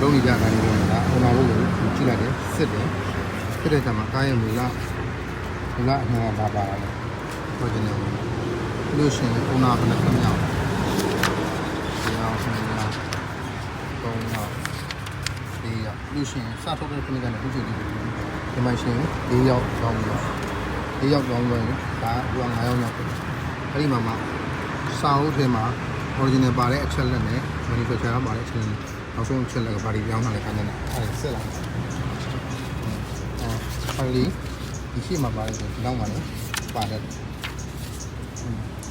လုံးနေကြခိုင်းနေတယ်ဒါအုံနာလို့ကြည့်လိုက်တယ်စစ်တယ်ဖြစ်တဲ့အခါမှာကားရဲ့မူလအမှန်ကဘာပါလဲပြောချင်တယ်လို့ရှိရင်အုံနာဘယ်နှခမြောက်ဒီအောင်ဆင်းရ3ရောက်4ရောက်လို့ရှိရင်စထုတ်တဲ့ခဏကနေအခုချိန်ဒီမှာရှင်4ရောက်ကြောင်းပြီးတော့4ရောက်ကြောင်းလို့ဒါက5ရောက်ရောက်တယ်အဲ့ဒီမှာစာအုပ်ထဲမှာ original ပါတဲ့အချက်လက်နဲ့ manufacturer ပါတဲ့အချက်လက်နောက်ဆုံးအချက်လက်ကဘာတွေပြောင်းလာလဲခိုင်းနေတာအဲ့ဒါဆက်လာအဲ့ဒီရှိမှာပါတယ်ဆိုဒီလောက်မှလည်းပါတယ်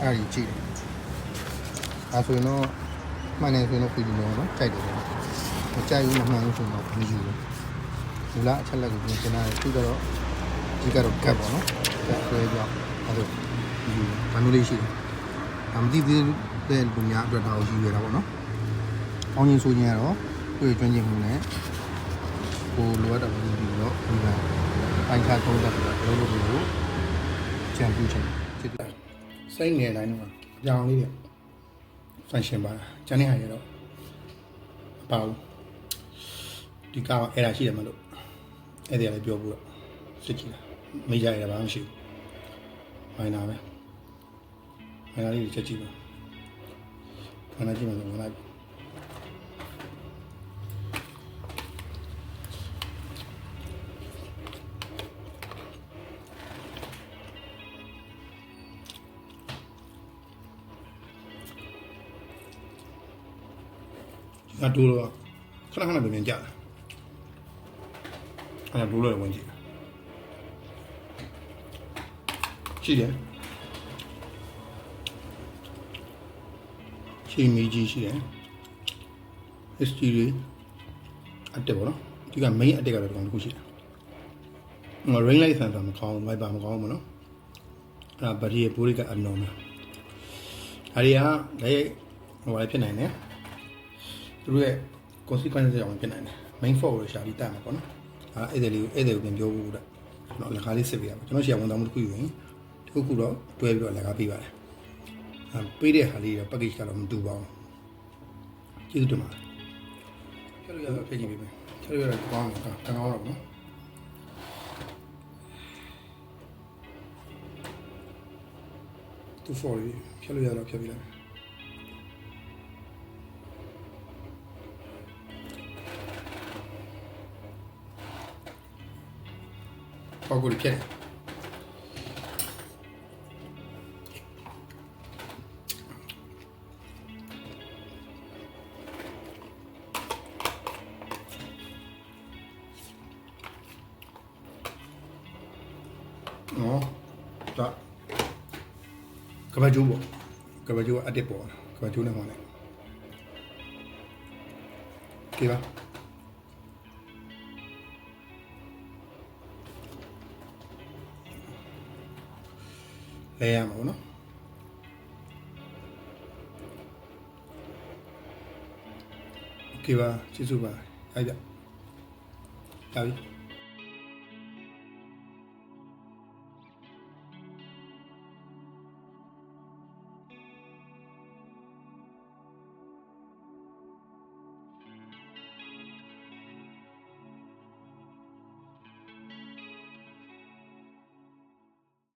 အဲ့ဒီကြည့်တယ်အဲဆိုရင်တော့မှန်တယ်ဆိုရင်တော့ပြည်သူမျိုးနော်ကြိုက်တယ်ပေါ့မကြိုက်ဘူးမမှန်ဘူးဆိုတော့မယူဘူးဒီလားအချက်လက်ကိုပြင်နေတာသူကတော့ဒီကတော့ကတ်ပေါ့နော်ကတ်ဆွဲကြောင်းအဲ့ဒါယူဘာလို့လဲရှိတယ်အမသိသေးတဲ့လူများအတွက်တော့ယူရတာပေါ့နော်အောင်းရင်ဆိုရင်ကတော့ကိုယ့်ရဲ့ကျွမ်းကျင်မှုနဲ့ကိုလိုအပ်တာကိုပြီးတော့ဒီကပိုင်းခြားသုံးသပ်ပြီးတော့လုပ်လို့ကိုကြံပြချင်ဖြစ်တယ်စိတ်ငယ်တိုင်းတော့ကြောင်လေးတွေ function ပါကျန်တဲ့ဟာတွေတော့အပေါ့ဒီကားအဲ့ဒါရှိတယ်မလို့အဲ့ဒီကလည်းပြောဖို့တော့စစ်ကြည့်တာမေးကြရတာဘာမှမရှိဘူးဖိုင်နာပဲဖိုင်နာလေးချက်ကြည့်ပါဖိုင်နာကြည့်မှဆိုလိုက်ငါတို့တော့ခဏခဏပြန်ကြတယ်အဲ့ဒါတို့လည်းဝင်ကြည့်ရှိတယ်ရှိမီကြီးရှိတယ် ST တွေအတက်ပေါ့နော်ဒီက main အတက်ကတော့ဒီကောင်တစ်ခုရှိတယ်ring light sensor မကောင်းဘူး wiper မကောင်းဘူးနော်အဲ့ဒါ battery ရဲ့ body က abnormal အဲ့ဒီကလည်းဟိုလည်းဖြစ်နိုင်တယ်သူတို့ရဲ့ consequence ကြောင့်ဖြစ်နိုင်တယ် main fault ကိုရှာပြီးတတ်မှာပေါ့နော်အဲ့ဒါလေးကိုပြန်ပြောဖို့တဲ့ကျွန်တော်လက်ကားလေးစစ်ပေးရပါကျွန်တော်ရှေ့ဝန်ဆောင်မှုတစ်ခုယူရင်ဒီခုတော့တွဲပြီးတော့လက်ကားပေးပါတယ်ပေးတဲ့ဟာလေးတော့ package ကတော့မတူပါဘူးကျေးဇူးတင်ပါတယ်ဖြတ်လို့ရတော့ဖြတ်ကြည့်ပေးမယ်ဖြတ်လို့ရတော့ကောင်းတယ်ကောင်းတော့နော်သူဖော်ပြီးဖြတ်လို့ရတော့ဖြတ်ပြီးလိုက်ပေါက်ကိုဖြတ်တယ်နော်ဒါကဘာဂျူပေါ့ကဘာဂျူအတက်ပေါ့ကဘာဂျူနဲ့မှလည်းကြည့်ပါလဲရမှာပေါ့နော်โอเคပါကျေးဇူးပါအားကြပါပြီ